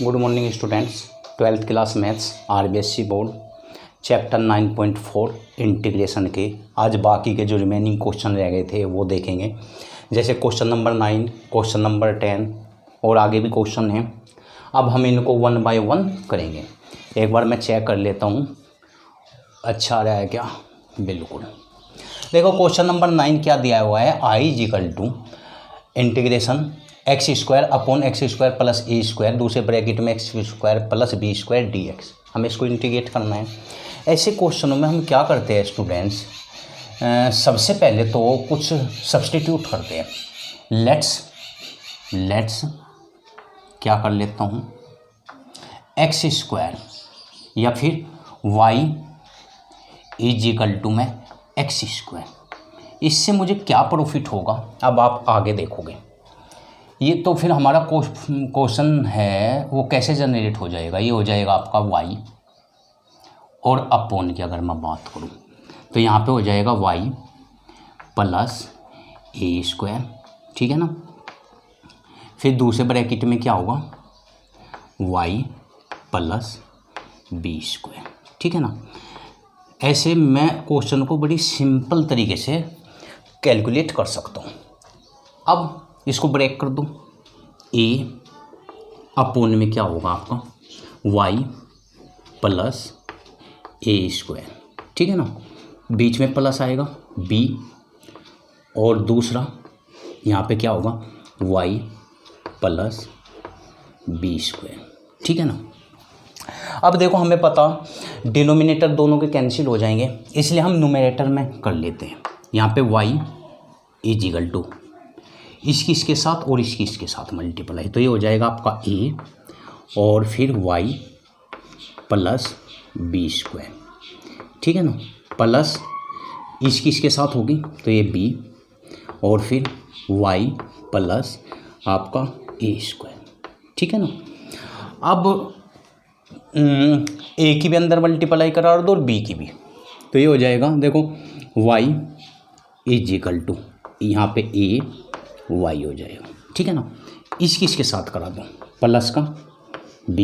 Good morning students. 12th class maths RBSC board chapter 9.4 integration के आज बाकी के जो रिमेनिंग क्वेश्चन रह गए थे वो देखेंगे। जैसे क्वेश्चन नंबर 9, क्वेश्चन नंबर 10 और आगे भी क्वेश्चन हैं। अब हम इनको 1 बाय 1 करेंगे। एक बार मैं चेक कर लेता हूँ अच्छा रहा है क्या। बिल्कुल देखो क्वेश्चन नंबर 9 क्या दिया हुआ है। I is equal to integration x square upon x square plus a square दूसरे ब्रैकेट में x square plus b square d x. हमें इसको इंटीग्रेट करना है। ऐसे क्वेश्चनों में हम क्या करते हैं स्टूडेंट्स, सबसे पहले तो कुछ सब्स्टिट्यूट करते हैं। लेट्स क्या कर लेता हूँ, एक्स स्क्वायर या फिर वाई इज इक्वल टू में एक्स स्क्वायर। इससे मुझे क्या प्रॉफिट होगा अब आप आगे देखोगे। ये तो फिर हमारा क्वेश्चन है वो कैसे जनरेट हो जाएगा। ये हो जाएगा आपका y और अपॉन की अगर मैं बात करूँ तो यहाँ पे हो जाएगा y प्लस ए स्क्वायर, ठीक है ना। फिर दूसरे ब्रैकेट में क्या होगा y प्लस बी स्क्वायर, ठीक है ना। ऐसे मैं क्वेश्चन को बड़ी सिंपल तरीके से कैलकुलेट कर सकता हूँ। अब इसको ब्रेक कर दो। ए अपोन में क्या होगा आपका y प्लस ए स्क्वायर, ठीक है ना। बीच में प्लस आएगा b और दूसरा यहाँ पे क्या होगा y प्लस बी स्क्वायर, ठीक है ना। अब देखो हमें पता डिनोमिनेटर दोनों के कैंसिल हो जाएंगे, इसलिए हम न्यूमरेटर में कर लेते हैं। यहाँ पे y इज इक्वल टू इसके साथ और इसके साथ मल्टीप्लाई, तो ये हो जाएगा आपका a और फिर y प्लस बी स्क्वायर, ठीक है ना। प्लस इसके साथ होगी तो ये b और फिर y प्लस आपका a स्क्वायर, ठीक है ना। अब a की भी अंदर मल्टीप्लाई करा दो और b की भी, तो ये हो जाएगा देखो y इज इक्वल टू यहाँ पे a y हो जाएगा, ठीक है ना। इसके साथ करा दो प्लस का b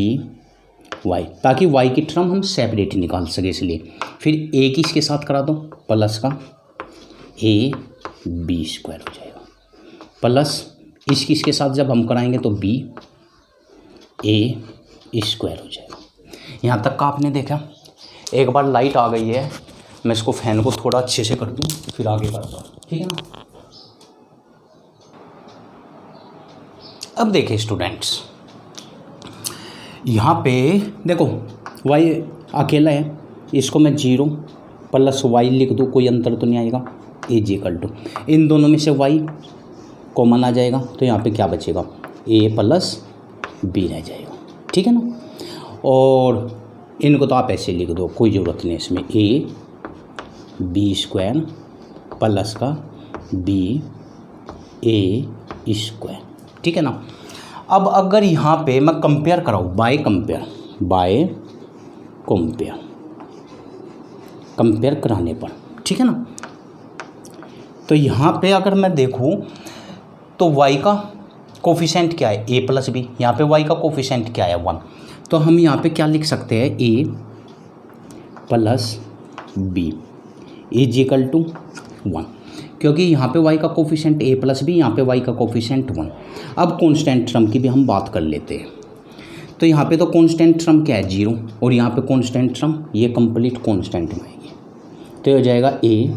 y, ताकि y की टर्म हम सेपरेट निकाल सके, इसलिए फिर a की इसके साथ करा दो प्लस का a b स्क्वायर हो जाएगा। प्लस इसके साथ जब हम कराएंगे तो b a स्क्वायर हो जाएगा। यहाँ तक का आपने देखा। एक बार लाइट आ गई है, मैं इसको फैन को थोड़ा अच्छे से कर दूँ फिर आगे करता हूँ, ठीक है ना। अब देखिए स्टूडेंट्स, यहाँ पे देखो y अकेला है, इसको मैं 0 प्लस y लिख दूँ, कोई अंतर तो नहीं आएगा। इज इक्वल टू इन दोनों में से y कॉमन आ जाएगा तो यहाँ पे क्या बचेगा a प्लस b रह जाएगा, ठीक है ना। और इनको तो आप ऐसे लिख दो, कोई ज़रूरत नहीं इसमें। a b स्क्वायर प्लस का b a स्क्वायर, ठीक है ना। अब अगर यहाँ पे मैं कंपेयर कराऊँ बाय कंपेयर कराने पर, ठीक है ना, तो यहाँ पे अगर मैं देखूँ तो y का कोफिशेंट क्या है a प्लस बी। यहाँ पे y का कोफिशेंट क्या है 1, तो हम यहाँ पे क्या लिख सकते हैं a plus b is equal to 1, क्योंकि यहाँ पे y का कोफिशेंट a प्लस बी, यहाँ पे y का कोफिशेंट 1। अब कांस्टेंट टर्म की भी हम बात कर लेते हैं। तो यहाँ पे तो कांस्टेंट टर्म क्या है 0 और यहाँ पे कांस्टेंट टर्म ये कंप्लीट कांस्टेंट में आएगी, तो ये हो जाएगा a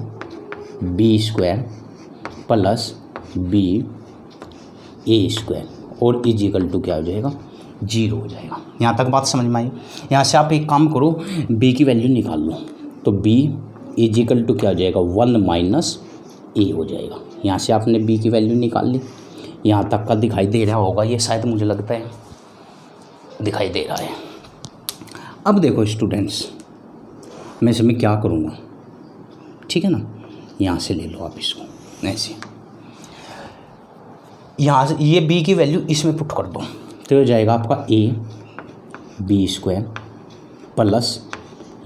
b square plus b a square और इज इक्वल टू क्या हो जाएगा 0 हो जाएगा। यहाँ तक बात समझ में आई। यहाँ से आप एक काम करो, b की वैल्यू निकाल लो, तो b इज इक्वल टू क्या हो जाएगा 1 माइनस a हो जाएगा। यहाँ से आपने b की वैल्यू निकाल ली। यहाँ तक का दिखाई दे रहा होगा, ये शायद मुझे लगता है दिखाई दे रहा है। अब देखो स्टूडेंट्स, मैं इसमें क्या करूँगा, ठीक है ना। यहाँ से ले लो आप इसको ऐसे, यहाँ से ये b की वैल्यू इसमें पुट कर दो, तो हो जाएगा आपका a b स्क्वायर प्लस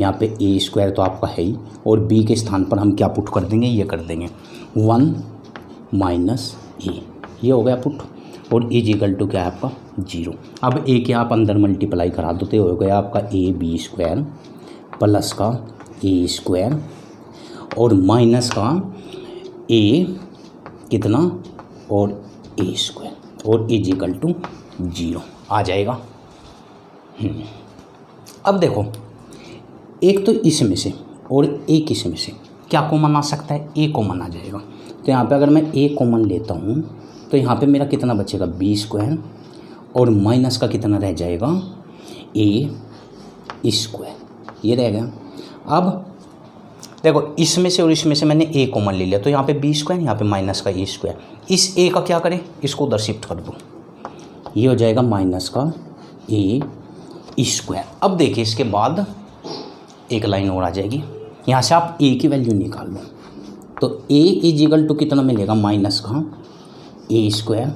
यहाँ पे a स्क्वायर तो आपका है ही, और b के स्थान पर हम क्या पुट कर देंगे, ये कर देंगे 1 माइनस a, ये हो गया पुट। और इज इक्वल टू क्या है आपका 0। अब ए के आप अंदर मल्टीप्लाई करा दो तो हो गया आपका ए बी स्क्वायर प्लस का ए स्क्वायर और माइनस का ए कितना और ए स्क्वायर और इज इक्वल टू 0 आ जाएगा। अब देखो एक तो इसमें से और एक इसमें से क्या कॉमन आ सकता है, ए कॉमन आ जाएगा। तो यहाँ पे अगर मैं ए कॉमन लेता हूँ तो यहाँ पे मेरा कितना बचेगा बी स्क्वायर और माइनस का कितना रह जाएगा ए स्क्वायर, ये रह गया। अब देखो इसमें से और इसमें से मैंने ए कॉमन ले लिया तो यहाँ पे बी स्क्वायर, यहाँ पे माइनस का ए स्क्वायर। इस ए का क्या करें, इसको उधर शिफ्ट कर दो, ये हो जाएगा माइनस का ए स्क्वायर। अब देखिए इसके बाद एक लाइन और आ जाएगी, यहाँ से आप ए की वैल्यू निकाल लो तो ए इज इक्वल टू कितना मिलेगा माइनस का ए स्क्वायर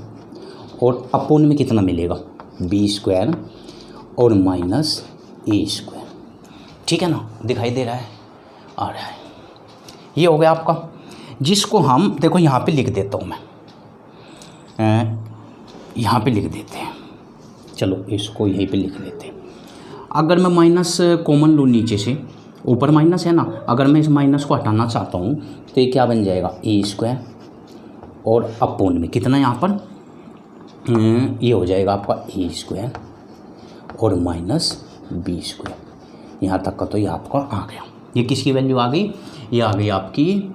और अपोन में कितना मिलेगा बी स्क्वायर और माइनस ए स्क्वायर। ठीक है ना, दिखाई दे रहा है, आ रहा है। ये हो गया आपका, जिसको हम देखो यहाँ पे लिख देता हूँ मैं, यहाँ पे लिख देते हैं, चलो इसको यहीं पे लिख लेते हैं। अगर मैं माइनस कॉमन लूँ नीचे से, ऊपर माइनस है ना, अगर मैं इस माइनस को हटाना चाहता हूँ तो ये क्या बन जाएगा ए स्क्वायर और अपोन में कितना यहाँ पर ये हो जाएगा आपका ए स्क्वायर और माइनस बी स्क्वायर। यहाँ तक का तो ये आपका आ गया। ये किसकी वैल्यू आ गई, ये आ गई आपकी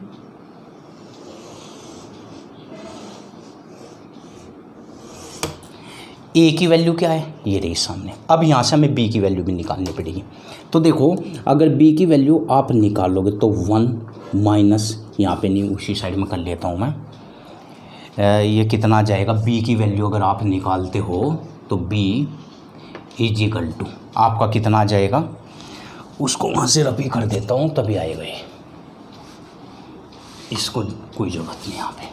ए की वैल्यू क्या है, ये रही सामने। अब यहाँ से हमें बी की वैल्यू भी निकालनी पड़ेगी। तो देखो अगर बी की वैल्यू आप निकालोगे तो 1 माइनस, यहाँ पे नहीं उसी साइड में कर लेता हूँ मैं, ये कितना आ जाएगा बी की वैल्यू अगर आप निकालते हो तो बी इज इक्वल टू आपका कितना आ जाएगा, उसको वहाँ से रफी कर देता हूँ तभी आएगा ये, इसको कोई ज़रूरत नहीं यहाँ पे।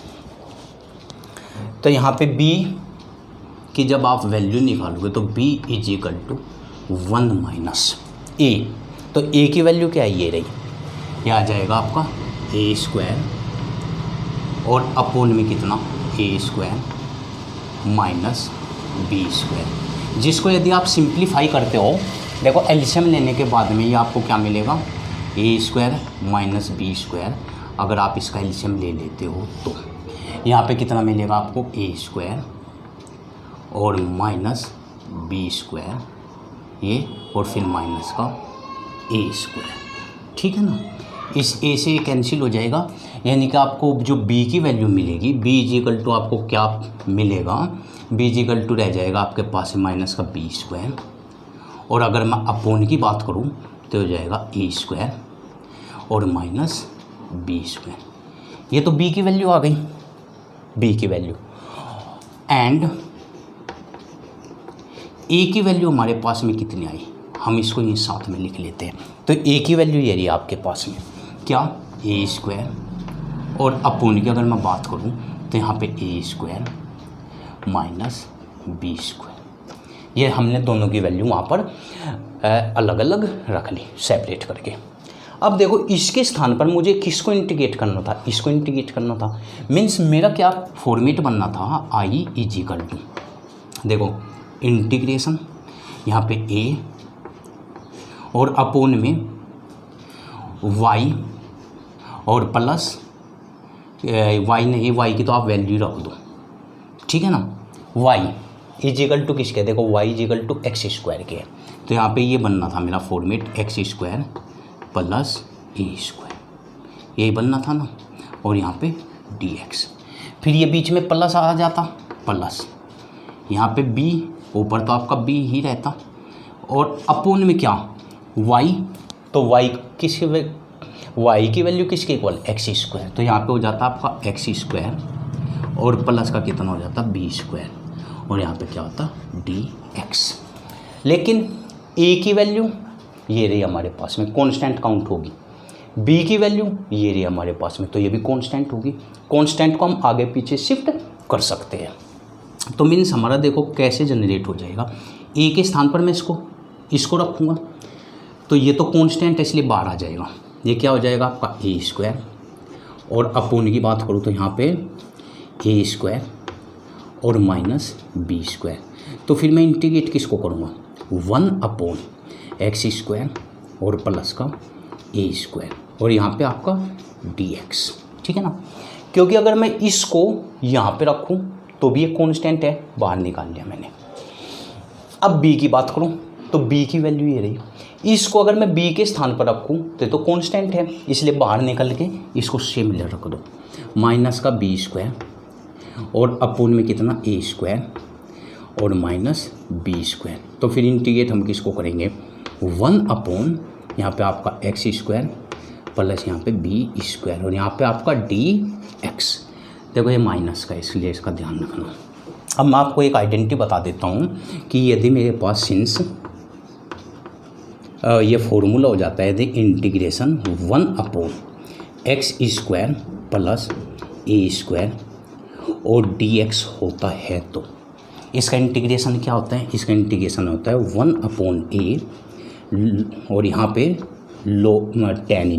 तो यहाँ पे बी कि जब आप वैल्यू निकालोगे तो b is equal to 1 minus a, तो a की वैल्यू क्या है, ये रही, ये आ जाएगा आपका ए स्क्वायर और अपोन में कितना ए स्क्वायर माइनस बी स्क्वायर, जिसको यदि आप सिंप्लीफाई करते हो, देखो एलसीएम लेने के बाद में ये आपको क्या मिलेगा ए स्क्वायर माइनस बी स्क्वायर। अगर आप इसका एलसीएम ले लेते हो तो यहाँ पे कितना मिलेगा आपको ए स्क्वायर और माइनस बी स्क्वायर ये और फिर माइनस का ए स्क्वायर। ठीक है ना, इस ए से कैंसिल हो जाएगा, यानी कि आपको जो बी की वैल्यू मिलेगी बी इज इक्वल टू आपको क्या मिलेगा, बी इज इक्वल टू रह जाएगा आपके पास माइनस का बी स्क्वायर और अगर मैं अपोन की बात करूं तो हो जाएगा ए स्क्वायर और माइनस बी स्क्वायर। ये तो बी की वैल्यू आ गई, बी की वैल्यू। एंड ए की वैल्यू हमारे पास में कितनी आई, हम इसको ये साथ में लिख लेते हैं। तो ए की वैल्यू ये रही आपके पास में क्या ए स्क्वायर और अपोन की अगर मैं बात करूं तो यहाँ पे ए स्क्वायर माइनस बी स्क्वायर। ये हमने दोनों की वैल्यू वहाँ पर अलग अलग रख ली सेपरेट करके। अब देखो इसके स्थान पर मुझे किसको इंटीग्रेट करना था, इसको इंटीग्रेट करना था। मीन्स मेरा क्या फॉर्मेट बनना था, आई इज इक्वल टू देखो इंटीग्रेशन यहाँ पे ए और अपोन में वाई और प्लस वाई नहीं, वाई की तो आप वैल्यू रख दो, ठीक है ना। वाई इज इक्वल टू किसके, देखो y is equal to x square के, तो यहाँ पे ये बनना था मेरा format x square plus a square, यही बनना था ना। और यहाँ पे डी एक्स, फिर ये बीच में प्लस आ जाता, प्लस यहाँ पे बी, ऊपर तो आपका बी ही रहता, और अपोन में क्या वाई, तो वाई किसके, वाई की वैल्यू किसके इक्वल एक्स स्क्वायर, तो यहाँ पे हो जाता आपका एक्स स्क्वायर और प्लस का कितना हो जाता बी स्क्वायर और यहाँ पे क्या होता डी एक्स। लेकिन ए की वैल्यू ये रही हमारे पास में, कांस्टेंट काउंट होगी। बी की वैल्यू ये रही हमारे पास में, तो ये भी कांस्टेंट होगी। कांस्टेंट को हम आगे पीछे शिफ्ट कर सकते हैं। तो मीन्स हमारा देखो कैसे जनरेट हो जाएगा, ए के स्थान पर मैं इसको रखूँगा तो ये तो कांस्टेंट है इसलिए बाहर आ जाएगा। ये क्या हो जाएगा आपका ए स्क्वायर, और अपोन की बात करूँ तो यहाँ पे ए स्क्वायर और माइनस बी स्क्वायर। तो फिर मैं इंटीग्रेट किसको करूँगा, 1/x² और प्लस का a² और यहाँ पे आपका dx, ठीक है ना। क्योंकि अगर मैं इसको यहाँ पे रखूँ तो भी एक कांस्टेंट है, बाहर निकाल लिया मैंने। अब b की बात करूँ तो b की वैल्यू ये रही। इसको अगर मैं b के स्थान पर रखूँ तो कांस्टेंट है, इसलिए बाहर निकल के इसको सिमिलर रख दो, माइनस का b² और अपोन में कितना a² और माइनस b²। तो फिर इंटीग्रेट हम किसको करेंगे, 1/, यहाँ पे आपका x² प्लस यहाँ पे b² और यहाँ पे आपका dx। देखो ये माइनस का, इसलिए इसका ध्यान रखना। अब मैं आपको एक आइडेंटिटी बता देता हूँ कि यदि मेरे पास सिंस ये फॉर्मूला हो जाता है, यदि इंटीग्रेशन 1/x² प्लस a² और dx होता है तो इसका इंटीग्रेशन क्या होता है, इसका इंटीग्रेशन होता है 1/a और यहाँ पे tan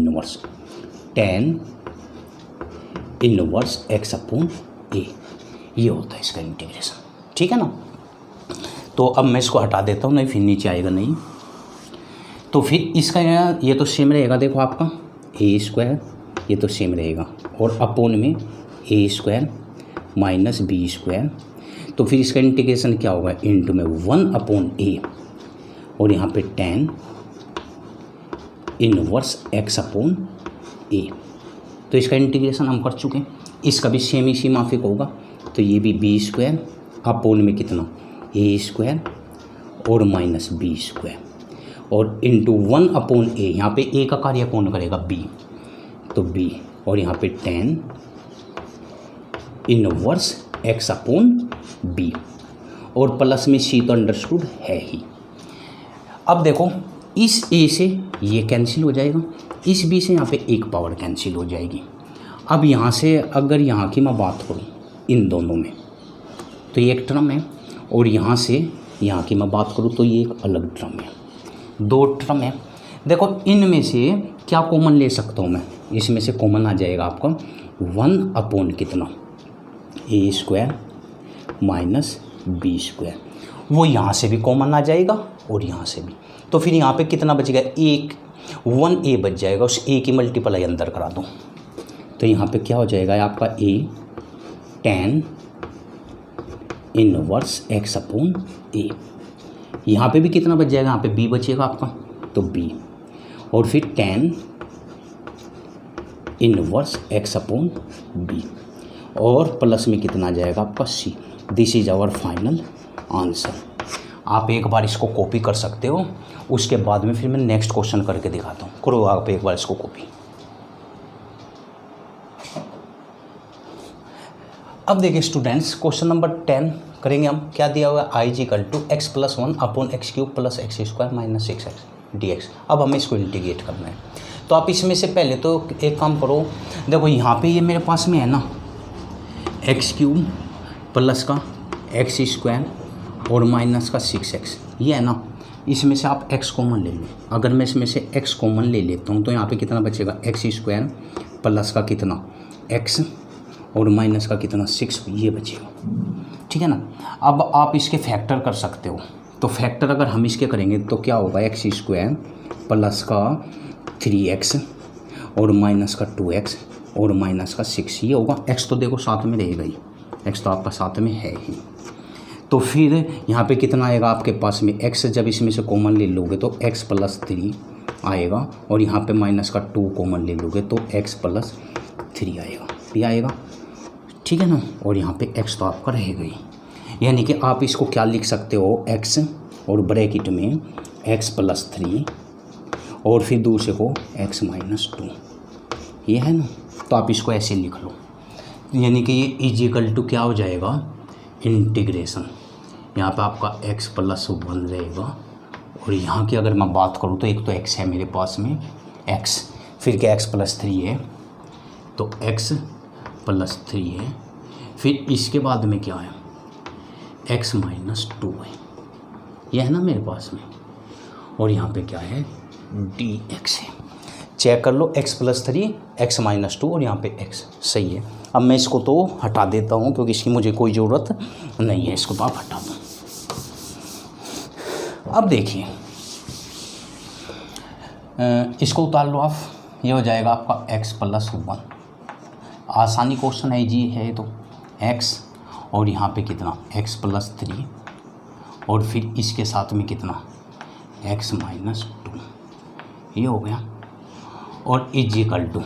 इनवर्स x/a, ये होता है इसका इंटीग्रेशन, ठीक है ना। तो अब मैं इसको हटा देता हूँ, नहीं फिर नीचे आएगा नहीं। तो फिर इसका ये तो सेम रहेगा, देखो आपका a² ये तो सेम रहेगा और अपोन में a² माइनस b²। तो फिर इसका इंटीग्रेशन क्या होगा, इंटू में 1/a और यहाँ पे tan इनवर्स x/a। तो इसका इंटीग्रेशन हम कर चुके हैं, इसका भी सेम इसी माफिक होगा। तो ये भी b² अपोन में कितना a² और माइनस b² और इंटू 1/a, यहाँ पे a का कार्य कौन करेगा, b, तो b और यहाँ पे tan इनवर्स x/b और प्लस में c तो अंडरस्टूड है ही। अब देखो इस a से ये कैंसिल हो जाएगा, इस b से यहाँ पे एक पावर कैंसिल हो जाएगी। अब यहाँ से अगर यहाँ की मैं बात करूँ इन दोनों में तो ये एक टर्म है और यहाँ से यहाँ की मैं बात करूँ तो ये एक अलग टर्म है, दो टर्म है। देखो इनमें से क्या कॉमन ले सकता हूँ मैं, इसमें से कॉमन आ जाएगा आपका 1/, कितना a² माइनस b², वो यहाँ से भी कॉमन आ जाएगा और यहाँ से भी। तो फिर यहाँ पे कितना बचेगा, 1a बच जाएगा, उस a की मल्टीप्लाई अंदर करा दो। तो यहाँ पे क्या हो जाएगा आपका a tan इनवर्स x/a। यहाँ पे भी कितना बच जाएगा, यहाँ पे b बचेगा आपका, तो b और फिर tan इनवर्स x/b और प्लस में कितना आ जाएगा आपका c। This is our final answer. आप एक बार इसको कॉपी कर सकते हो, उसके बाद में फिर मैं नेक्स्ट क्वेश्चन करके दिखाता हूँ। करो आप एक बार इसको कॉपी। अब देखिए स्टूडेंट्स, क्वेश्चन नंबर 10 करेंगे हम। क्या दिया हुआ है, i = x+1/x³ + x² minus 6x dx। अब हमें इसको इंटीग्रेट करना है। तो आप इसमें से पहले तो एक काम करो, देखो यहाँ पे ये मेरे पास में है ना x³ प्लस का x² और माइनस का 6x, ये है ना। इसमें से आप x कॉमन ले लो। अगर मैं इसमें से x कॉमन ले लेता हूँ तो यहाँ पे कितना बचेगा, x² प्लस का कितना x और माइनस का कितना 6, ये बचेगा, ठीक है ना। अब आप इसके फैक्टर कर सकते हो। तो फैक्टर अगर हम इसके करेंगे तो क्या होगा, x² प्लस का 3x और माइनस का 2x और माइनस का 6, ये होगा। x तो देखो साथ में रहेगा ही, x तो आपका साथ में है ही। तो फिर यहाँ पे कितना आएगा आपके पास में, x जब इसमें से कॉमन ले लोगे तो x + 3 आएगा और यहाँ पे माइनस का 2 कॉमन ले लोगे तो x + 3 आएगा, ये आएगा, ठीक है ना। और यहाँ पे x तो आपका रहेगा ही, यानी कि आप इसको क्या लिख सकते हो, x और ब्रैकेट में x + 3 और फिर दूसरे को x - 2, ये है ना। तो आप इसको ऐसे लिख लो, यानी कि ये = क्या हो जाएगा, इंटीग्रेशन। यहाँ पे आपका x + 1 रहेगा और यहाँ की अगर मैं बात करूँ तो एक तो x है मेरे पास में, x, फिर क्या x + 3 है, तो x + 3 है, फिर इसके बाद में क्या है, x - 2 है, यह है ना मेरे पास में। और यहाँ पे क्या है, dx है। चेक कर लो, x + 3 x - 2 और यहाँ पे x, सही है। अब मैं इसको तो हटा देता हूँ क्योंकि इसकी मुझे कोई ज़रूरत नहीं है, इसको तो आप हटा दो। अब देखिए इसको उतार लो आप, ये हो जाएगा आपका x + 1। आसानी क्वेश्चन है जी है तो x और यहाँ पे कितना x + 3 और फिर इसके साथ में कितना x - 2, ये हो गया। और =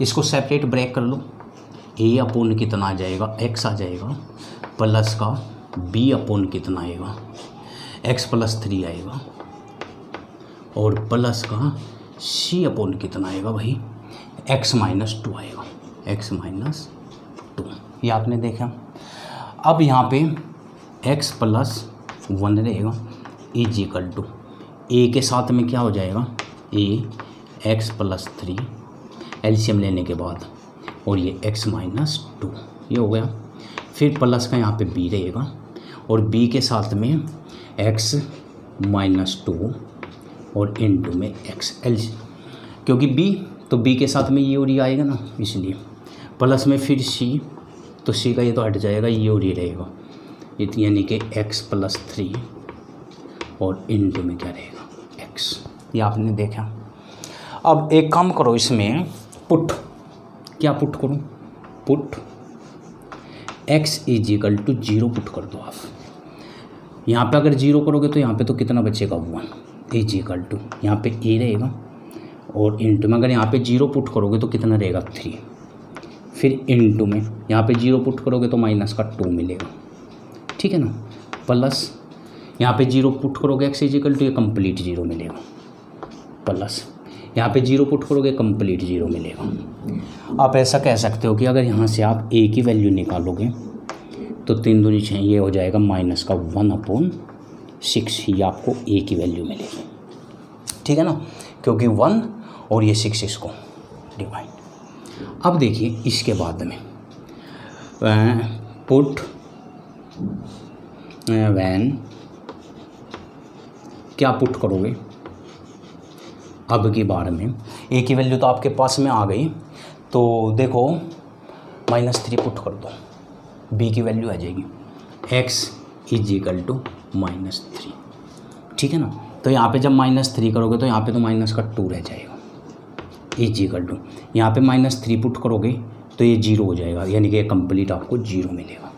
इसको सेपरेट ब्रेक कर लो, a/ कितना आ जाएगा x आ जाएगा प्लस का b/ कितना आएगा x + 3 आएगा और प्लस का c/ कितना आएगा भाई x - 2 आएगा, x - 2। ये आपने देखा। अब यहाँ पे x + 1 रहेगा = a के साथ में क्या हो जाएगा a x + 3 एलसीएम लेने के बाद और ये x - 2, ये हो गया। फिर प्लस का यहाँ पे b रहेगा और b के साथ में x - 2 और इनटू में x क्योंकि b तो b के साथ में ये और ये आएगा ना, इसलिए प्लस में फिर c, तो c का ये तो हट जाएगा, ये और ये रहेगा, यानी कि x + 3 और इनटू में क्या रहेगा x। ये आपने देखा। अब एक काम करो, इसमें पुट, क्या पुट करूँ, पुट x = 0 पुट कर दो आप। यहाँ पे अगर 0 करोगे तो यहाँ पे तो कितना बचेगा 1 = यहाँ पे a रहेगा और इनटू में अगर यहाँ पे 0 पुट करोगे तो कितना रहेगा 3, फिर इनटू में यहाँ पे 0 पुट करोगे तो माइनस का 2 मिलेगा, ठीक है ना, प्लस यहाँ पे 0 पुट करोगे x = ये कंप्लीट 0 मिलेगा, प्लस यहाँ पे 0 पुट करोगे कंप्लीट 0 मिलेगा। आप ऐसा कह सकते हो कि अगर यहाँ से आप a की वैल्यू निकालोगे तो 3 दूनी 6, ये हो जाएगा माइनस का 1/6, ये आपको a की वैल्यू मिलेगी, ठीक है ना, क्योंकि 1 और ये 6 इसको डिवाइड। अब देखिए इसके बाद में पुट वैन, क्या पुट करोगे अब की बार में a की वैल्यू तो आपके पास में आ गई, तो देखो -3 पुट कर दो, b की वैल्यू आ जाएगी x = -3, ठीक है ना। तो यहाँ पे जब -3 करोगे तो यहाँ पे तो माइनस का 2 रह जाएगा, = यहाँ पे -3 पुट करोगे तो ये 0 हो जाएगा, यानी कि कंप्लीट आपको 0 मिलेगा,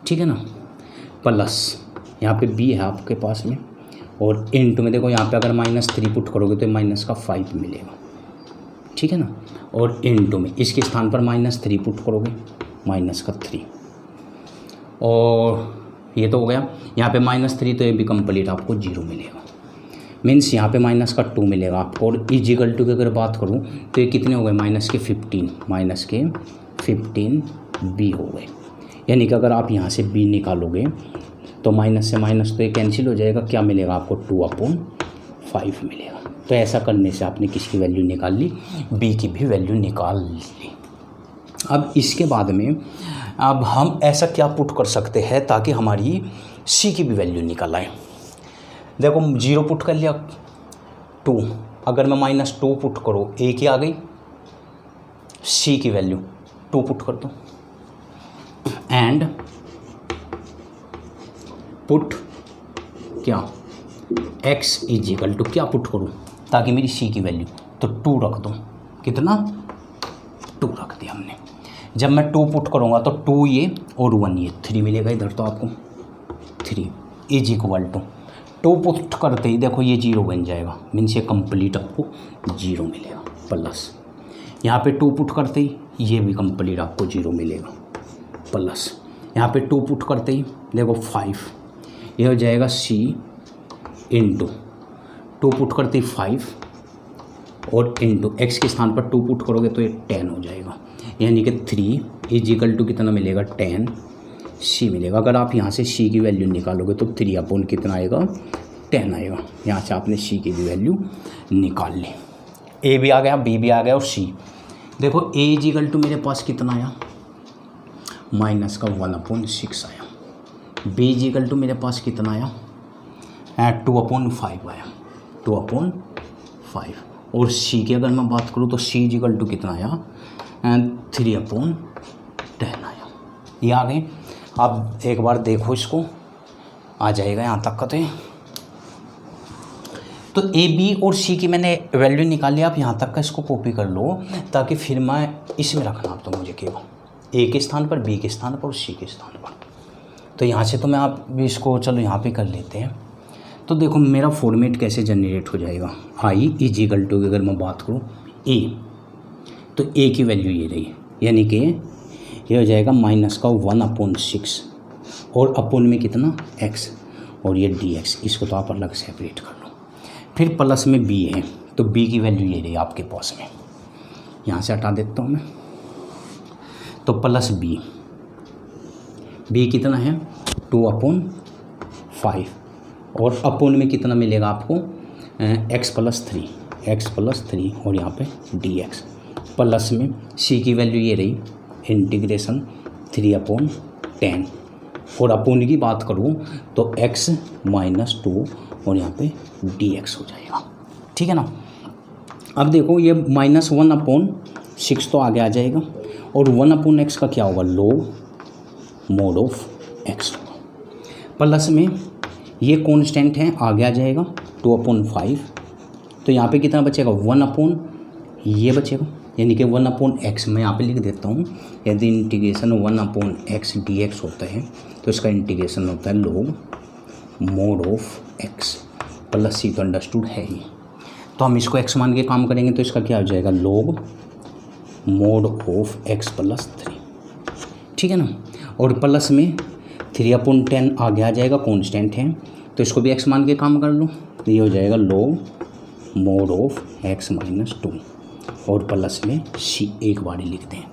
ठीक है ना। प्लस यहाँ पे b है आपके पास में और इनटू में देखो यहाँ पे अगर -3 पुट करोगे तो माइनस का 5 मिलेगा, ठीक है ना, और इनटू में इसके स्थान पर -3 पुट करोगे माइनस का 3 और ये तो हो गया। यहाँ पे -3 तो ये भी कंप्लीट आपको 0 मिलेगा, मीन्स यहाँ पे माइनस का 2 मिलेगा आपको। और = की अगर बात करूँ तो ये कितने हो गए -15 b हो गए, यानी कि अगर आप यहाँ से b निकालोगे तो माइनस से माइनस तो ये कैंसिल हो जाएगा, क्या मिलेगा आपको 2/5 मिलेगा। तो ऐसा करने से आपने किसकी वैल्यू निकाल ली, b की भी वैल्यू निकाल ली। अब इसके बाद में अब हम ऐसा क्या पुट कर सकते हैं ताकि हमारी c की भी वैल्यू निकल आए। देखो 0 पुट कर लिया, 2, अगर मैं -2 पुट करो a की आ गई, c की वैल्यू 2 पुट कर दो एंड पुट क्या x = क्या पुट करूँ ताकि मेरी c की वैल्यू, तो 2 रख दो, कितना 2 रख दिया हमने। जब मैं 2 पुट करूँगा तो 2 ये और 1 ये 3 मिलेगा इधर, तो आपको 3 = 2 पुट करते ही देखो ये 0 बन जाएगा, मीन्स ये कंप्लीट आपको 0 मिलेगा। प्लस यहाँ पे 2 पुट करते ही ये भी कंप्लीट आपको 0 मिलेगा, प्लस यहाँ पे 2 पुट करते ही देखो 5, ये हो जाएगा c * 2 पुट करते ही 5 और इनटू x के स्थान पर 2 पुट करोगे तो ये 10 हो जाएगा, यानी कि 3 = कितना मिलेगा 10 c मिलेगा। अगर आप यहाँ से c की वैल्यू निकालोगे तो 3/, कितना आएगा 10 आएगा। यहाँ से आपने c की भी वैल्यू निकाल ली, a भी आ गया, b भी आ गया और c। देखो a = मेरे पास कितना आया माइनस का 1/6 आया, b = मेरे पास कितना आया 2/5 आया, 2/5। और c की अगर मैं बात करूँ तो c = कितना आया 3/5 10 आया। ये आ गए। अब एक बार देखो इसको, आ जाएगा यहाँ तक का। तो ए बी और सी की मैंने वैल्यू निकाली। आप यहाँ तक का इसको कॉपी कर लो ताकि फिर मैं इसमें रखना आप तो मुझे केवल ए के स्थान पर, बी के स्थान पर और सी के स्थान पर। तो यहाँ से तो मैं आप भी इसको चलो यहाँ पे कर लेते हैं। तो देखो मेरा फॉर्मेट कैसे जनरेट हो जाएगा। आई इज इक्वल टू, अगर मैं बात करूँ ए, तो ए की वैल्यू ये रही, यानी कि ये हो जाएगा -1/6 और अपोन में कितना x और ये dx। इसको तो आप अलग सेपरेट कर लो। फिर प्लस में b है, तो b की वैल्यू ये रही आपके पास में, यहाँ से हटा देता हूँ मैं। तो प्लस b कितना है 2/5 और अपोन में कितना मिलेगा आपको x + 3 और यहाँ पे dx। प्लस में c की वैल्यू ये रही इंटीग्रेशन 3/10 और अपोन की बात करूँ तो x - 2 और यहाँ पे dx हो जाएगा। ठीक है ना। अब देखो ये -1/6 तो आगे आ जाएगा और 1/x का क्या होगा log mod of x होगा। प्लस में ये कांस्टेंट है, आगे आ जाएगा 2/5। तो यहाँ पे कितना बचेगा 1/, ये बचेगा, यानी कि 1/x मैं यहाँ पे लिख देता हूँ। यदि इंटीग्रेशन 1/x dx होता है तो इसका इंटीग्रेशन होता है log mod of x plus c तो अंडरस्टूड है ही। तो हम इसको x मान के काम करेंगे तो इसका क्या हो जाएगा log mod of x + 3। ठीक है ना। और प्लस में 3/10 आगे आ जाएगा, कांस्टेंट है तो इसको भी x मान के काम कर लो। तो ये हो जाएगा log mod of x - 2 और प्लस में c एक बार ही लिखते हैं।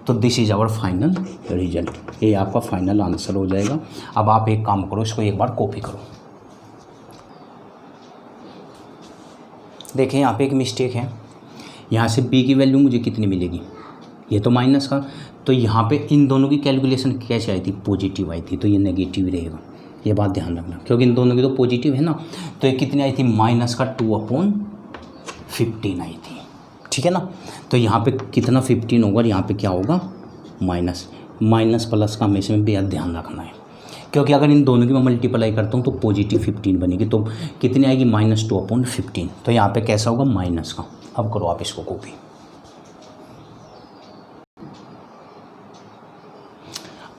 तो this is our final result. ये आपका फाइनल आंसर हो जाएगा। अब आप एक काम करो, इसको एक बार कॉपी करो। देखें यहाँ पे एक मिस्टेक है, यहाँ से b की वैल्यू मुझे कितनी मिलेगी, ये तो माइनस का, तो यहाँ पे इन दोनों की कैलकुलेशन कैसे आई थी, पॉजिटिव आई थी, तो ये नेगेटिव रहेगा। ये बात ध्यान रखना क्योंकि इन दोनों की तो पॉजिटिव है ना। तो ये कितनी आई थी -2/15 आई थी। ठीक है ना। तो यहाँ पे कितना 15 होगा और यहाँ पे क्या होगा माइनस प्लस का हमेशा में बेहद ध्यान रखना है क्योंकि अगर इन दोनों की मैं मल्टीप्लाई करता हूँ तो पॉजिटिव 15 बनेगी। तो कितनी आएगी -2/15। तो यहाँ पे कैसा होगा माइनस का। अब करो आप इसको कॉपी।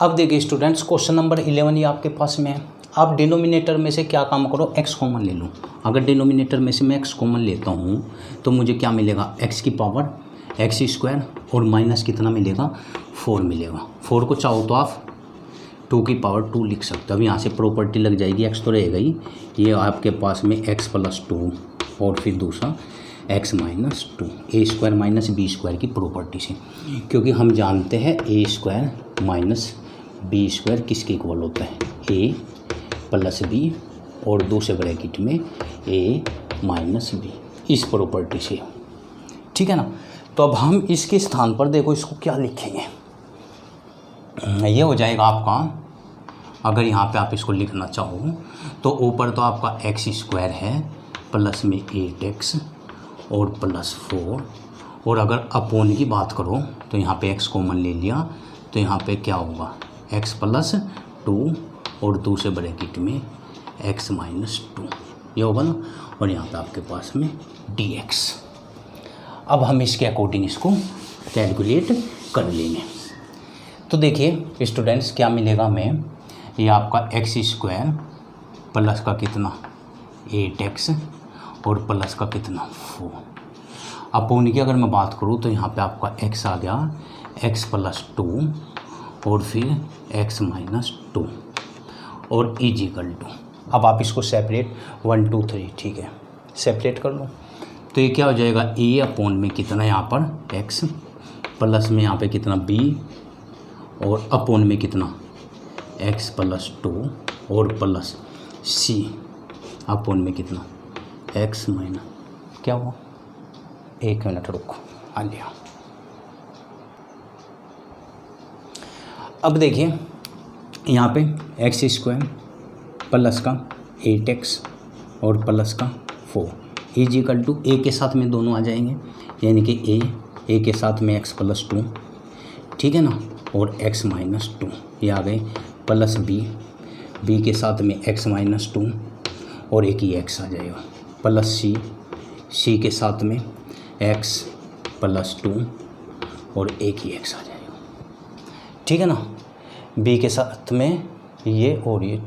अब देखिए स्टूडेंट्स, क्वेश्चन नंबर 11 ये आपके पास में है। आप डिनोमिनेटर में से क्या काम करो, x कॉमन ले लो। अगर डिनोमिनेटर में से मैं x कॉमन लेता हूँ तो मुझे क्या मिलेगा, x की पावर x² और माइनस कितना मिलेगा 4 मिलेगा। 4 को चाहो तो आप 2 की पावर 2 लिख सकते हो। अब यहाँ से प्रॉपर्टी लग जाएगी, x तो रहेगा ही, ये आपके पास में x + 2 और फिर दूसरा x - 2 a² - b² की प्रॉपर्टी से, क्योंकि हम जानते हैं a² - b² किसके इक्वल होता है a + b और दूसरे ब्रैकेट में a - b, इस प्रॉपर्टी से। ठीक है ना। तो अब हम इसके स्थान पर देखो इसको क्या लिखेंगे, ये हो जाएगा आपका, अगर यहाँ पे आप इसको लिखना चाहो तो ऊपर तो आपका x² है प्लस में 8x और +4, और अगर अपोन की बात करो तो यहाँ पे x कॉमन ले लिया तो यहाँ पे क्या होगा x + 2 और दूसरे ब्रैकेट में x - 2, ये होगा ना। और यहाँ पे आपके पास में dx। अब हम इसके अकॉर्डिंग इसको कैलकुलेट कर लेंगे। तो देखिए स्टूडेंट्स क्या मिलेगा हमें, ये आपका x² प्लस का कितना 8x और प्लस का कितना 4। अपोन की अगर मैं बात करूँ तो यहाँ पे आपका x आ गया x + 2 और फिर x - 2 और इक्वल टू। अब आप इसको सेपरेट 1 2 3 ठीक है सेपरेट कर लो। तो ये क्या हो जाएगा a अपोन में कितना यहाँ पर x प्लस में यहाँ पे कितना b और अपोन में कितना x + 2 और प्लस c अपोन में कितना x - क्या हुआ, 1 मिनट रुको, आ गया। अब देखिए यहाँ पे x² प्लस का 8x और प्लस का 4 इक्वल टू a के साथ में दोनों आ जाएंगे, यानी कि a के साथ में x + 2, ठीक है ना, और x माइनस 2 ये आ गए, प्लस b के साथ में x माइनस 2 और एक ही x आ जाएगा, प्लस c के साथ में x प्लस 2 और एक ही x आ जाएगा। ठीक है ना, b के साथ में ये और ये,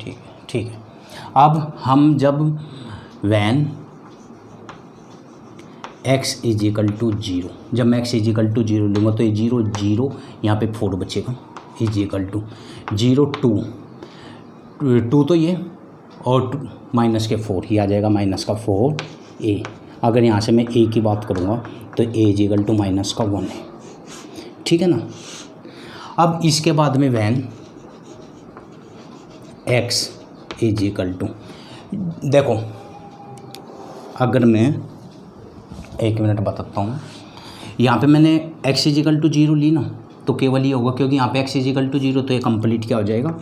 ठीक है। अब हम जब when x is equal to 0, जब मैं x इज इक्वल टू 0 लूँगा तो ये 0 0 यहाँ पे 4 बचेगा, इज इक्वल टू 0 2 तो ये और माइनस के 4 ही आ जाएगा, माइनस का 4a। अगर यहाँ से मैं a की बात करूँगा तो a is equal to minus का 1 है। ठीक है ना। अब इसके बाद में when x is equal to, देखो अगर मैं एक मिनट बताता हूँ, यहाँ पे मैंने x इज इक्वल टू 0 ली ना तो केवल ये होगा, क्योंकि यहाँ पे x इज इक्वल टू 0 तो ये कंप्लीट क्या हो जाएगा,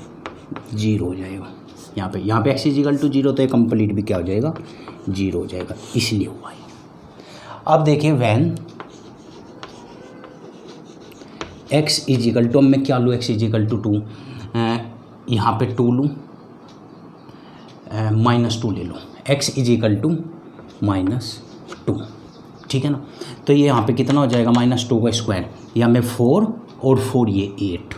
0 हो जाएगा। यहाँ पे x इज इक्वल टू 0 तो ये कंप्लीट भी क्या हो जाएगा, 0 हो जाएगा, इसलिए हुआ है। अब देखिए when x is equal to, अब मैं क्या लूँ, x इज इक्वल टू 2, यहाँ पे 2 लूँ, -2 ले लो, x इज इक्वल टू -2। ठीक है ना। तो ये यहाँ पे कितना हो जाएगा, -2 का स्क्वायर, या में 4 और 4 ये 8,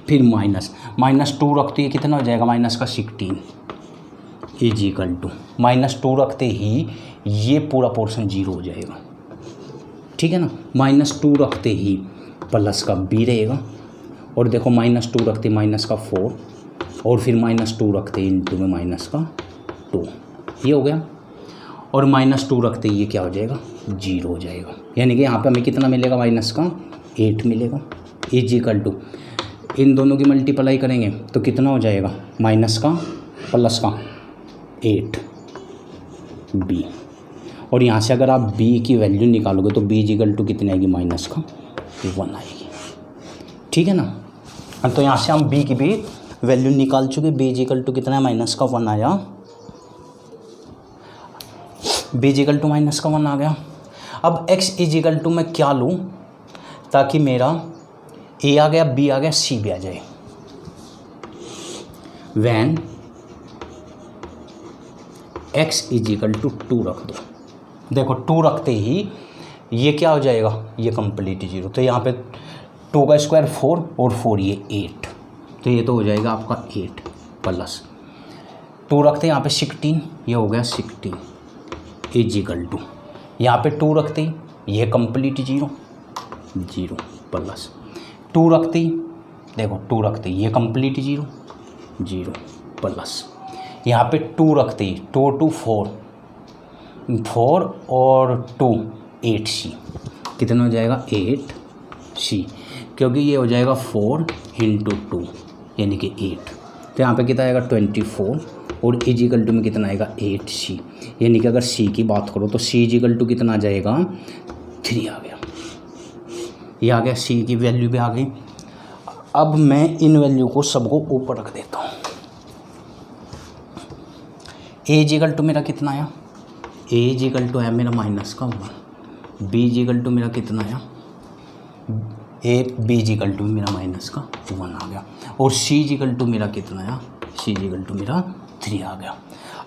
फिर -2 रखते ही कितना हो जाएगा, माइनस का 16 इज इक्वल टू, -2 रखते ही ये पूरा पोर्शन 0 हो जाएगा। ठीक है ना। -2 रखते ही प्लस का b रहेगा, और देखो -2 रखते माइनस का 4 और फिर -2 रखते इंटू में माइनस का 2, ये हो गया। और -2 रखते ये क्या हो जाएगा, 0 हो जाएगा। यानी कि यहाँ पे हमें कितना मिलेगा, माइनस का 8 मिलेगा, इज इक्वल टू, इन दोनों की मल्टीप्लाई करेंगे तो कितना हो जाएगा, माइनस का प्लस का 8b। और यहाँ से अगर आप b की वैल्यू निकालोगे तो b इज इक्वल टू कितनी आएगी, माइनस का 1 आएगी। ठीक है ना। तो यहाँ से हम b की भी वैल्यू निकाल चुके, b इज इक्वल टू कितना है, माइनस का 1 आया, b is equal to minus का 1 आ गया। अब x इज इक्वल टू मैं क्या लूँ ताकि मेरा a आ गया, b आ गया, c भी आ जाए। When x is equal to 2 रख दो, देखो 2 रखते ही ये क्या हो जाएगा, ये कंप्लीट 0। तो यहाँ पे 2 का स्क्वायर 4 और 4 ये 8, तो ये तो हो जाएगा आपका 8 प्लस 2 रखते हैं यहाँ पे 16, ये हो गया 16 इज इक्वल टू, यहाँ पे 2 रखते ही ये कंप्लीट 0 प्लस 2 रखते ही, देखो 2 रखते ही ये कंप्लीट 0 प्लस यहाँ पे 2 रखते ही 2 2 4 और 2 8c, कितना हो जाएगा, 8c, क्योंकि ये हो जाएगा 4 इंटू 2 यानी कि 8। तो यहाँ पे कितना आएगा, 24 और इजिकल टू में कितना आएगा, 8c। यानी कि अगर c की बात करो तो c इजिकल टू कितना आ जाएगा, 3 आ गया। ये आ गया, c की वैल्यू भी आ गई। अब मैं इन वैल्यू को सबको ऊपर रख देता हूँ। a इजिकल टू मेरा कितना आया, a इजिकल टू है मेरा माइनस का 1, b इजिकल टू मेरा कितना आया, b इजिकल टू मेरा माइनस का 1 आ गया। और c इजिकल टू मेरा कितना आया, c इजिकल टू मेरा 3 आ गया।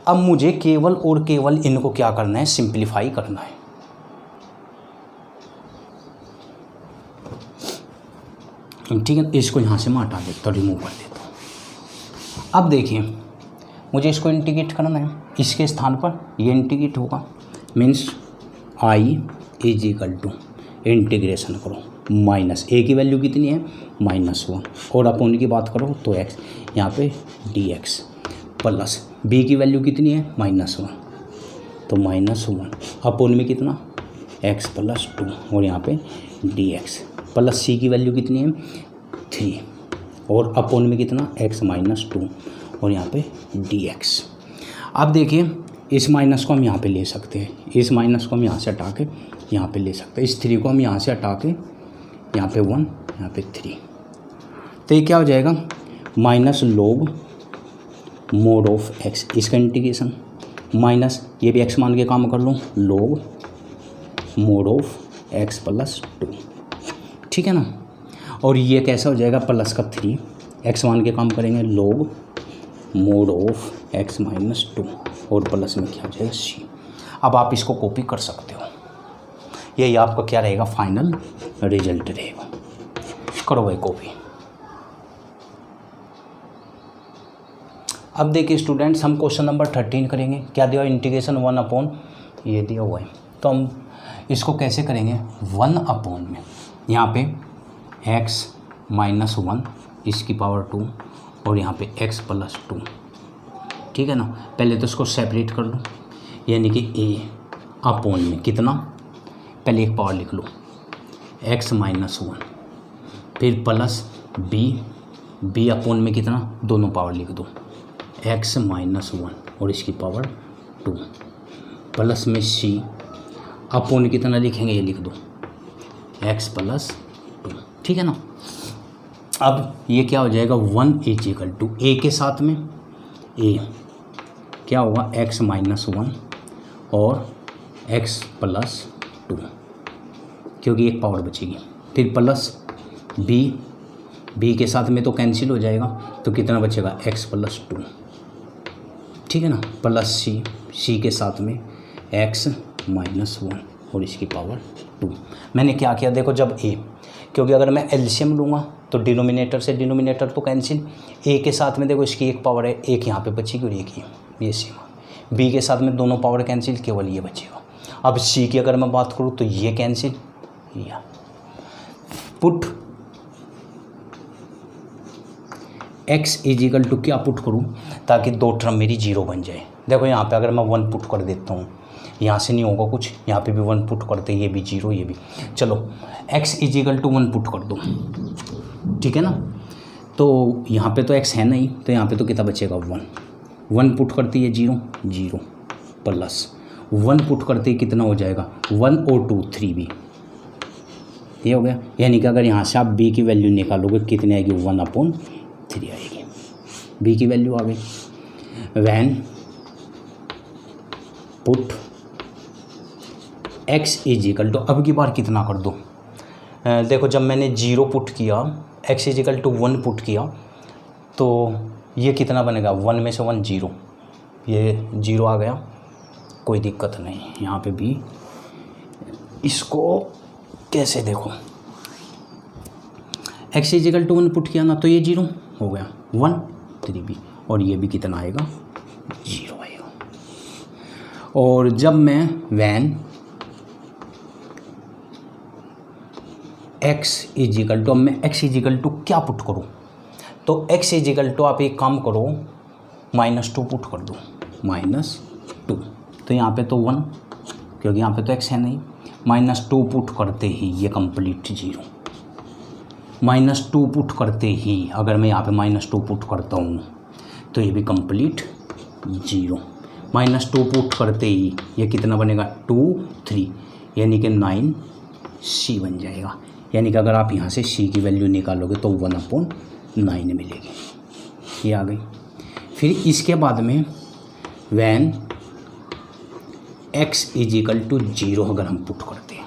अब मुझे केवल और केवल इनको क्या करना है, सिंप्लीफाई करना है। ठीक है, इसको यहाँ से मैं हटा देता हूँ, रिमूव कर देता हूँ। अब देखिए, मुझे इसको इंटीग्रेट करना है, इसके स्थान पर ये इंटीग्रेट होगा, means i is equal to integration करो माइनस a की वैल्यू कितनी है, -1, और अपॉन की बात करो तो x, यहाँ पे dx प्लस b की वैल्यू कितनी है, -1, तो -1 अपॉन में कितना, x प्लस 2, और यहाँ पे dx प्लस c की वैल्यू कितनी है, 3, और अपॉन में कितना, x -2, और यहाँ पे dx। अब देखिए, इस माइनस को हम यहाँ पे ले सकते हैं, इस माइनस को हम यहाँ से हटा के यहाँ पे ले सकते हैं, इस 3 को हम यहाँ से हटा के यहाँ पे 1, यहाँ पे 3, तो ये क्या हो जाएगा, minus log mode of x, इसका इंटीग्रेशन माइनस, ये भी x मान के काम कर लो, log mode of x plus 2। ठीक है ना। और ये कैसा हो जाएगा प्लस का 3, एक्स मान के काम करेंगे log mod of x minus 2 और प्लस में क्या हो जाएगा c। अब आप इसको कॉपी कर सकते हो, यही आपका क्या रहेगा फाइनल रिजल्ट रहेगा। करो भाई कॉपी। अब देखिए स्टूडेंट्स, हम क्वेश्चन नंबर 13 करेंगे। क्या दिया हुआ, इंटीग्रेशन 1 अपॉन ये दिया हुआ है, तो हम इसको कैसे करेंगे 1 अपॉन में यहाँ पे x माइनस 1 इसकी पावर 2 और यहाँ पे x प्लस 2, ठीक है ना। पहले तो इसको सेपरेट कर लो, यानी कि a अपॉन में कितना, पहले एक पावर लिख लो x माइनस 1, फिर प्लस b अपॉन में कितना, दोनों पावर लिख दो x माइनस 1 और इसकी पावर 2, प्लस में c अपॉन कितना लिखेंगे, ये लिख दो x प्लस 2, ठीक है ना। अब ये क्या हो जाएगा 1 इज इक्वल टू a के साथ में a क्या होगा x माइनस 1 और x प्लस 2, क्योंकि एक पावर बचेगी, फिर प्लस b के साथ में तो कैंसिल हो जाएगा, तो कितना बचेगा x प्लस 2, ठीक है ना, प्लस c के साथ में x माइनस 1 और इसकी पावर 2। मैंने क्या किया देखो, जब a, क्योंकि अगर मैं एलसीएम लूँगा तो डिनोमिनेटर से डिनोमिनेटर तो कैंसिल, a के साथ में देखो इसकी एक पावर है, एक यहाँ पे बचेगी और एक ये सी, b के साथ में दोनों पावर कैंसिल, केवल ये बचेगा। अब c की अगर मैं बात करूँ तो ये कैंसिल, या put x is equal to क्या पुट करूँ ताकि दो टर्म मेरी जीरो बन जाए। देखो यहाँ पे अगर मैं 1 पुट कर देता हूँ, यहाँ से नहीं होगा कुछ, यहाँ पे भी 1 पुट करते, ये भी 0 ये भी, चलो x is equal to 1 put कर दो, ठीक है ना। तो यहाँ पे तो x है नहीं, तो यहाँ पे तो कितना बचेगा 1 पुट करती है 0 प्लस 1 पुट करते कितना हो जाएगा 1 और 2 3 भी, ये हो गया। यानी कि अगर यहाँ से आप b की वैल्यू निकालोगे कितनी आएगी 1/3 आएगी, b की वैल्यू आ गई। When put x is equal to, अब की बार कितना कर दो, देखो जब मैंने 0 पुट किया, x is equal to 1 put किया, तो ये कितना बनेगा 1 में से 1 0, ये 0 आ गया, कोई दिक्कत नहीं। यहाँ पे भी इसको कैसे देखो, x is equal to 1 put किया ना, तो ये 0 हो गया 1 3 भी, और ये भी कितना आएगा 0 आएगा। और जब मैं when x is equal to, अब मैं x इज इक्वल टू क्या पुट करूँ, तो x इज इक्वल टू आप एक काम करो -2 पुट कर दो, -2, तो यहाँ पे तो 1, क्योंकि यहाँ पे तो x है नहीं, -2 पुट करते ही ये कंप्लीट 0, -2 पुट करते ही अगर मैं यहाँ पे -2 पुट करता हूँ तो ये भी कंप्लीट 0, -2 पुट करते ही ये कितना बनेगा 2 3, यानी कि 9c बन जाएगा। यानी कि अगर आप यहाँ से c की वैल्यू निकालोगे तो 1/9 मिलेगी, ये आ गई। फिर इसके बाद में when x is equal to 0 अगर हम पुट करते हैं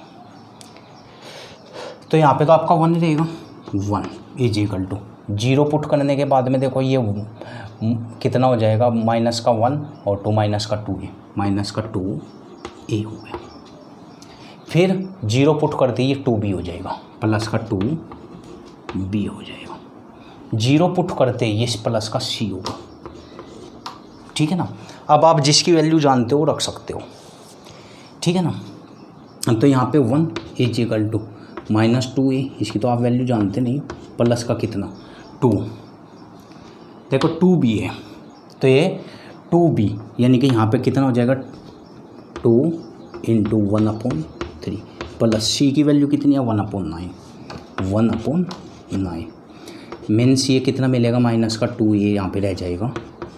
तो यहाँ पे तो आपका 1 रहेगा, 1 इज इक्वल टू 0 पुट करने के बाद में देखो ये कितना हो जाएगा -1 और 2 -2 है, -2a हो गया। फिर 0 पुट करते ही 2b हो जाएगा, +2b हो जाएगा। 0 पुट करते ही इस +c होगा, ठीक है ना। अब आप जिसकी वैल्यू जानते हो रख सकते हो, ठीक है ना। तो यहाँ पे 1 इज इक्वल टू -2a, इसकी तो आप वैल्यू जानते नहीं, प्लस का कितना 2, देखो 2b है तो ये 2b, यानी कि यहाँ पे कितना हो जाएगा 2 × 1/3, प्लस c की वैल्यू कितनी है 1/9, मीन्स ये कितना मिलेगा -2, ये यहाँ पे रह जाएगा,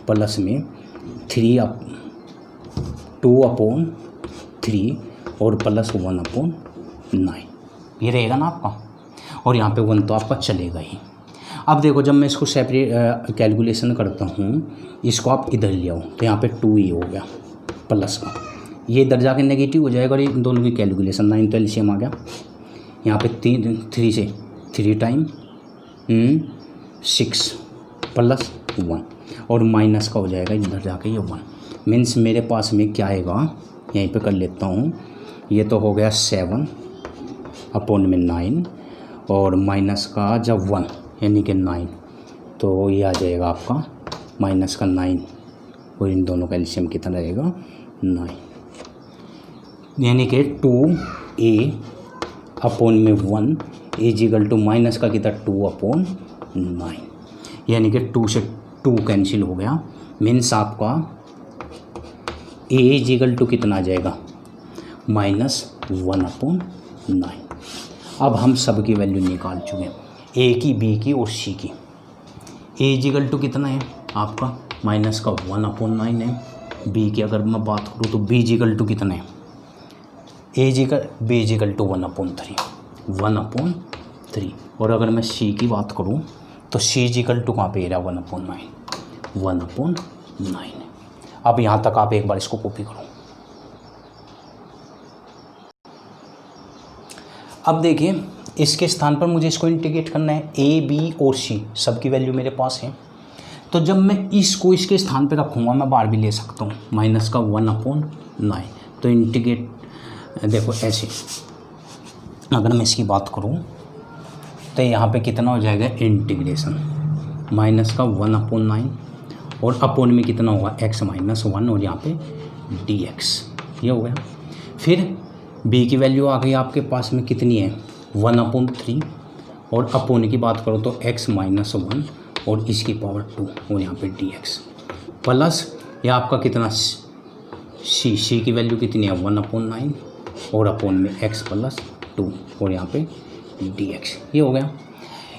प्लस में 2/3 और प्लस 1/9, ये रहेगा ना आपका, और यहाँ पे 1 तो आपका चलेगा ही। अब देखो जब मैं इसको सेपरेट कैलकुलेशन करता हूँ, इसको आप इधर ले आओ तो यहाँ पे 2a हो गया प्लस का, ये इधर जाके नेगेटिव हो जाएगा और इन दोनों की कैलकुलेशन 9 तो एलसीएम आ गया। यहाँ पे 3 से 3 टाइम 6 प्लस 1 और माइनस का हो जाएगा इधर जाके ये 1। मीन्स मेरे पास में क्या आएगा, यहीं पे कर लेता हूँ, ये तो हो गया 7 अपॉन में 9 और माइनस का जब 1 यानी कि 9, तो ये आ जाएगा आपका माइनस का 9 और इन दोनों का एलसीएम कितना रहेगा 9, यानी कि 2a अपॉन में 1 इजिकल टू माइनस का कितना 2 अपॉन 9, यानी कि 2 से 2 कैंसिल हो गया। मीन्स आपका a इजिकल टू कितना आ जाएगा -1 अपॉन 9। अब हम सब की वैल्यू निकाल चुके हैं, a की, b की और c की। a इजिकल टू कितना है आपका माइनस का 1 अपॉन 9 है। b की अगर मैं बात करूँ तो b इजिकल टू कितना है, b इजिकल टू 1 अपॉन 3 और अगर मैं c की बात करूँ तो c इजिकल टू कहाँ पे रहा 1 अपॉन 9। अब यहाँ तक आप एक बार इसको कॉपी करो। अब देखिए इसके स्थान पर मुझे इसको इंटीग्रेट करना है, a b और c सबकी वैल्यू मेरे पास है। तो जब मैं इसको इसके स्थान पर रखूँगा मैं बाहर भी ले सकता हूँ माइनस का 1 अपॉन 9। तो इंटीग्रेट देखो ऐसे, अगर मैं इसकी बात करूँ तो यहाँ पे कितना हो जाएगा इंटीग्रेशन माइनस का 1 अपॉन 9 और अपॉन में कितना होगा x माइनस 1 और यहाँ पे dx, ये हो गया। फिर b की वैल्यू आ गई आपके पास में कितनी है 1 अपॉन 3 और अपॉन की बात करो तो x माइनस 1 और इसकी पावर 2 और यहाँ पे dx प्लस ये आपका कितना c की वैल्यू कितनी है 1 अपॉन 9 और अपॉन में x प्लस 2 और यहाँ पे dx, ये हो गया।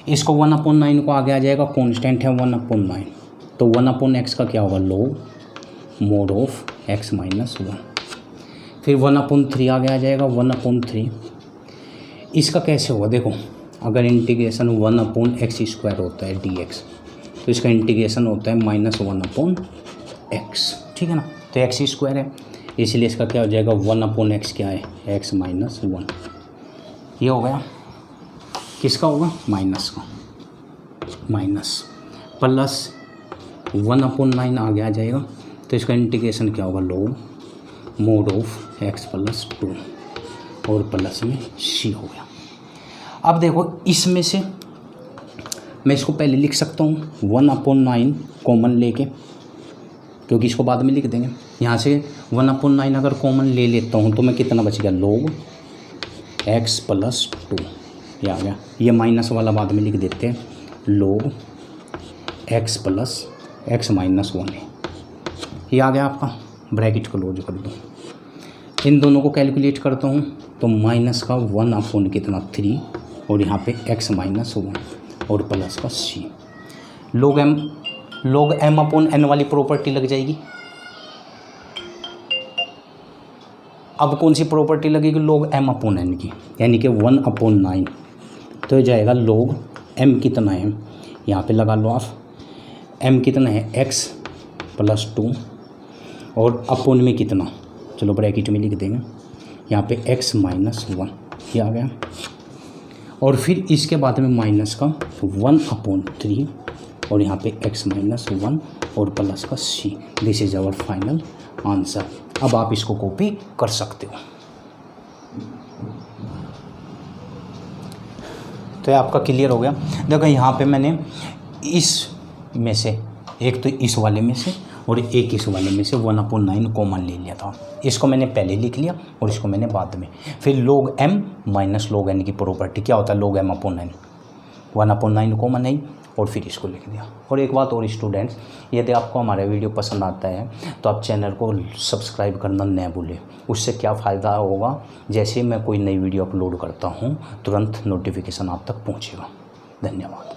इसको 1 अपॉन 9 को आगे आ जाएगा, कांस्टेंट है 1 अपॉन 9, तो 1 अपॉन x का क्या होगा log mode of x minus 1। फिर 1 अपॉन 3 आगे आ जाएगा 1 अपॉन 3। इसका कैसे होगा देखो, अगर इंटीग्रेशन 1 अपॉन x स्क्वायर होता है dx तो इसका इंटीग्रेशन होता है -1 अपॉन x, ठीक है ना। तो x स्क्वायर है इसलिए इसका क्या हो जाएगा 1 अपॉन x क्या है x माइनस 1, ये हो गया। किसका होगा माइनस का, माइनस प्लस 1 अपॉन 9 आगे आ जाएगा तो इसका इंटीग्रेशन क्या होगा log mode of x plus 2 और प्लस में c हो गया। अब देखो इसमें से मैं इसको पहले लिख सकता हूँ 1 अपॉन 9 कॉमन लेके, क्योंकि इसको बाद में लिख देंगे। यहाँ से 1 अपॉन 9 अगर कॉमन ले लेता हूँ तो मैं कितना बच गया लॉग x प्लस 2, ये आ गया। ये माइनस वाला बाद में लिख देते हैं log x plus x minus 1 है, ये आ गया आपका। ब्रैकेट क्लोज कर दो, इन दोनों को कैलकुलेट करता हूँ तो माइनस का 1 अपॉन कितना 3 और यहाँ पे x माइनस 1 और प्लस का c। Log m upon n वाली प्रॉपर्टी लग जाएगी। अब कौन सी प्रॉपर्टी लगेगी लॉग m अपॉन n की, यानी कि 1 अपॉन 9, तो जाएगा लॉग m कितना है, यहाँ पे लगा लो आप m कितना है x प्लस 2 और अपॉन में कितना, चलो ब्रैकेट में लिख देंगे यहाँ पे x माइनस 1, ये आ गया। और फिर इसके बाद में माइनस का 1 अपॉन 3 और यहाँ पे x माइनस 1 और प्लस का c। This is our final answer. अब आप इसको कॉपी कर सकते हो। तो ये आपका क्लियर हो गया। देखो यहाँ पे मैंने इस में से एक तो इस वाले में से और एक इस वाले में से 1 अपॉन 9 कॉमन ले लिया था। इसको मैंने पहले लिख लिया और इसको मैंने बाद में। फिर log m minus log n की प्रॉपर्टी क्या होता है log m upon 9, 1 upon 9 common है और फिर इसको लिख दिया। और एक बात और स्टूडेंट्स, यदि आपको हमारा वीडियो पसंद आता है तो आप चैनल को सब्सक्राइब करना न भूलें। उससे क्या फ़ायदा होगा, जैसे मैं कोई नई वीडियो अपलोड करता हूँ तुरंत नोटिफिकेशन आप तक पहुँचेगा। धन्यवाद।